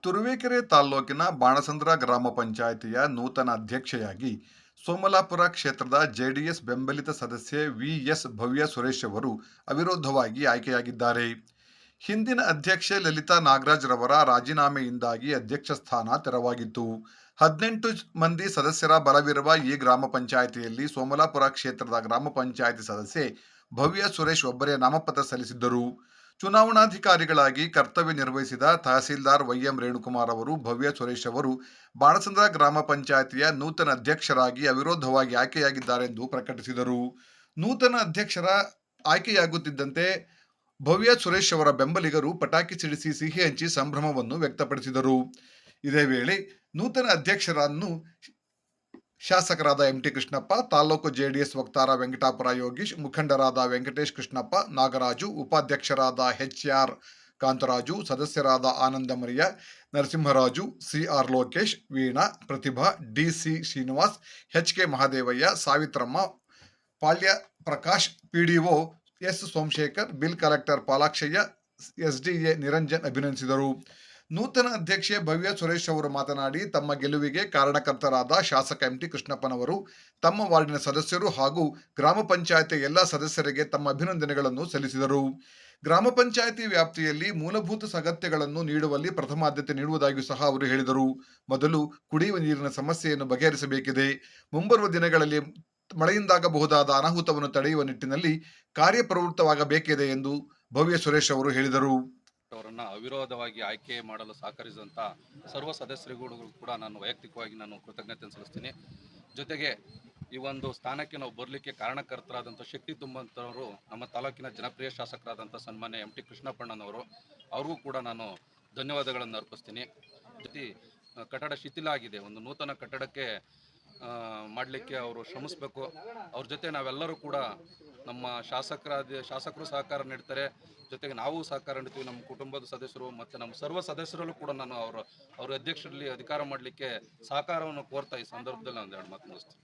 ತುರುವೇಕೆರೆ ತಾಲ್ಲೂಕಿನ ಬಾಣಸಂದ್ರ ಗ್ರಾಮ ಪಂಚಾಯಿತಿಯ ನೂತನ ಅಧ್ಯಕ್ಷೆಯಾಗಿ ಸೋಮಲಾಪುರ ಕ್ಷೇತ್ರದ ಜೆಡಿಎಸ್ ಬೆಂಬಲಿತ ಸದಸ್ಯೆ ವಿಎಸ್ ಭವ್ಯ ಸುರೇಶ್ ಅವರು ಅವಿರೋಧವಾಗಿ ಆಯ್ಕೆಯಾಗಿದ್ದಾರೆ. ಹಿಂದಿನ ಅಧ್ಯಕ್ಷೆ ಲಲಿತಾ ನಾಗರಾಜ್ ರವರ ರಾಜೀನಾಮೆಯಿಂದಾಗಿ ಅಧ್ಯಕ್ಷ ಸ್ಥಾನ ತೆರವಾಗಿತ್ತು. 18 ಮಂದಿ ಸದಸ್ಯರ ಬಲವಿರುವ ಈ ಗ್ರಾಮ ಪಂಚಾಯಿತಿಯಲ್ಲಿ ಸೋಮಲಾಪುರ ಕ್ಷೇತ್ರದ ಗ್ರಾಮ ಪಂಚಾಯಿತಿ ಸದಸ್ಯೆ ಭವ್ಯ ಸುರೇಶ್ ಒಬ್ಬರೇ ನಾಮಪತ್ರ ಸಲ್ಲಿಸಿದ್ದರು. ಚುನಾವಣಾಧಿಕಾರಿಗಳಾಗಿ ಕರ್ತವ್ಯ ನಿರ್ವಹಿಸಿದ ತಹಸೀಲ್ದಾರ್ ವೈಎಂ ರೇಣುಕುಮಾರ್ ಅವರು ಭವ್ಯ ಸುರೇಶ್ ಅವರು ಬಾಣಸಂದ್ರ ಗ್ರಾಮ ಪಂಚಾಯಿತಿಯ ನೂತನ ಅಧ್ಯಕ್ಷರಾಗಿ ಅವಿರೋಧವಾಗಿ ಆಯ್ಕೆಯಾಗಿದ್ದಾರೆಂದು ಪ್ರಕಟಿಸಿದರು. ನೂತನ ಅಧ್ಯಕ್ಷರ ಆಯ್ಕೆಯಾಗುತ್ತಿದ್ದಂತೆ ಭವ್ಯ ಸುರೇಶ್ ಅವರ ಬೆಂಬಲಿಗರು ಪಟಾಕಿ ಸಿಡಿಸಿ ಸಿಹಿ ಹಂಚಿ ಸಂಭ್ರಮವನ್ನು ವ್ಯಕ್ತಪಡಿಸಿದರು. ಇದೇ ವೇಳೆ ನೂತನ ಅಧ್ಯಕ್ಷರನ್ನು ಶಾಸಕರಾದ ಎಂಟಿ ಕೃಷ್ಣಪ್ಪ, ತಾಲೂಕು ಜೆಡಿಎಸ್ ವಕ್ತಾರ ವೆಂಕಟಾಪುರ ಯೋಗೀಶ್, ಮುಖಂಡರಾದ ವೆಂಕಟೇಶ್ ಕೃಷ್ಣಪ್ಪ, ನಾಗರಾಜು, ಉಪಾಧ್ಯಕ್ಷರಾದ ಎಚ್ಆರ್ ಕಾಂತರಾಜು, ಸದಸ್ಯರಾದ Anandamariya, Narasimharaju, C R Lokesh, Veena, Prathibha, D C Srinivas, H K Mahadevaiah, Savithramma, Palya Prakash, PDO S Somashekar, bill collector Palakshaiah, SDA Niranjan ಅಭಿನಂದಿಸಿದರು. ನೂತನ ಅಧ್ಯಕ್ಷೆ ಭವ್ಯ ಸುರೇಶ್ ಅವರು ಮಾತನಾಡಿ, ತಮ್ಮ ಗೆಲುವಿಗೆ ಕಾರಣಕರ್ತರಾದ ಶಾಸಕ ಎಂಟಿ ಕೃಷ್ಣಪ್ಪನವರು ತಮ್ಮ ವಾರ್ಡಿನ ಸದಸ್ಯರು ಹಾಗೂ ಗ್ರಾಮ ಪಂಚಾಯತಿ ಎಲ್ಲ ಸದಸ್ಯರಿಗೆ ತಮ್ಮ ಅಭಿನಂದನೆಗಳನ್ನು ಸಲ್ಲಿಸಿದರು. ಗ್ರಾಮ ಪಂಚಾಯಿತಿ ವ್ಯಾಪ್ತಿಯಲ್ಲಿ ಮೂಲಭೂತ ಅಗತ್ಯಗಳನ್ನು ನೀಡುವಲ್ಲಿ ಪ್ರಥಮ ಆದ್ಯತೆ ನೀಡುವುದಾಗಿಯೂ ಸಹ ಅವರು ಹೇಳಿದರು. ಮೊದಲು ಕುಡಿಯುವ ನೀರಿನ ಸಮಸ್ಯೆಯನ್ನು ಬಗೆಹರಿಸಬೇಕಿದೆ. ಮುಂಬರುವ ದಿನಗಳಲ್ಲಿ ಮಳೆಯಿಂದಾಗಬಹುದಾದ ಅನಾಹುತವನ್ನು ತಡೆಯುವ ನಿಟ್ಟಿನಲ್ಲಿ ಕಾರ್ಯಪ್ರವೃತ್ತವಾಗಬೇಕಿದೆ ಎಂದು ಭವ್ಯ ಸುರೇಶ್ ಅವರು ಹೇಳಿದರು. ಅವರನ್ನು ಅವಿರೋಧವಾಗಿ ಆಯ್ಕೆ ಮಾಡಲು ಸಹಕರಿಸಿದಂಥ ಸರ್ವ ಸದಸ್ಯರಿಗೂ ಕೂಡ ನಾನು ವೈಯಕ್ತಿಕವಾಗಿ ಕೃತಜ್ಞತೆ ಸಲ್ಲಿಸ್ತೀನಿ. ಜೊತೆಗೆ ಈ ಒಂದು ಸ್ಥಾನಕ್ಕೆ ನಾವು ಬರಲಿಕ್ಕೆ ಕಾರಣಕರ್ತರಾದಂಥ ಶಕ್ತಿ ತುಂಬಂಥವರು ನಮ್ಮ ತಾಲೂಕಿನ ಜನಪ್ರಿಯ ಶಾಸಕರಾದಂಥ ಸನ್ಮಾನ್ಯ ಎಂ ಟಿ ಕೃಷ್ಣಪ್ಪಣ್ಣನವರು, ಅವ್ರಿಗೂ ಕೂಡ ನಾನು ಧನ್ಯವಾದಗಳನ್ನು ಅರ್ಪಿಸ್ತೀನಿ. ಜೊತೆ ಕಟ್ಟಡ ಶಿಥಿಲ ಆಗಿದೆ, ಒಂದು ನೂತನ ಕಟ್ಟಡಕ್ಕೆ ಮಾಡಲಿಕ್ಕೆ ಅವರು ಶ್ರಮಿಸಬೇಕು. ಅವ್ರ ಜೊತೆ ನಾವೆಲ್ಲರೂ ಕೂಡ ನಮ್ಮ ಶಾಸಕರು ಸಹಕಾರ ನೀಡ್ತಾರೆ, ಜೊತೆಗೆ ನಾವು ಸಹಕಾರ ನೀಡ್ತೀವಿ. ನಮ್ಮ ಕುಟುಂಬದ ಸದಸ್ಯರು ಮತ್ತು ನಮ್ಮ ಸರ್ವ ಸದಸ್ಯರಲ್ಲೂ ಕೂಡ ನಾನು ಅವ್ರ ಅಧ್ಯಕ್ಷರಲ್ಲಿ ಅಧಿಕಾರ ಮಾಡಲಿಕ್ಕೆ ಸಹಕಾರವನ್ನು ಕೋರ್ತಾ ಈ ಸಂದರ್ಭದಲ್ಲಿ ನಾನು 2 ಮಾತು ಮುಗಿಸ್ತೀನಿ.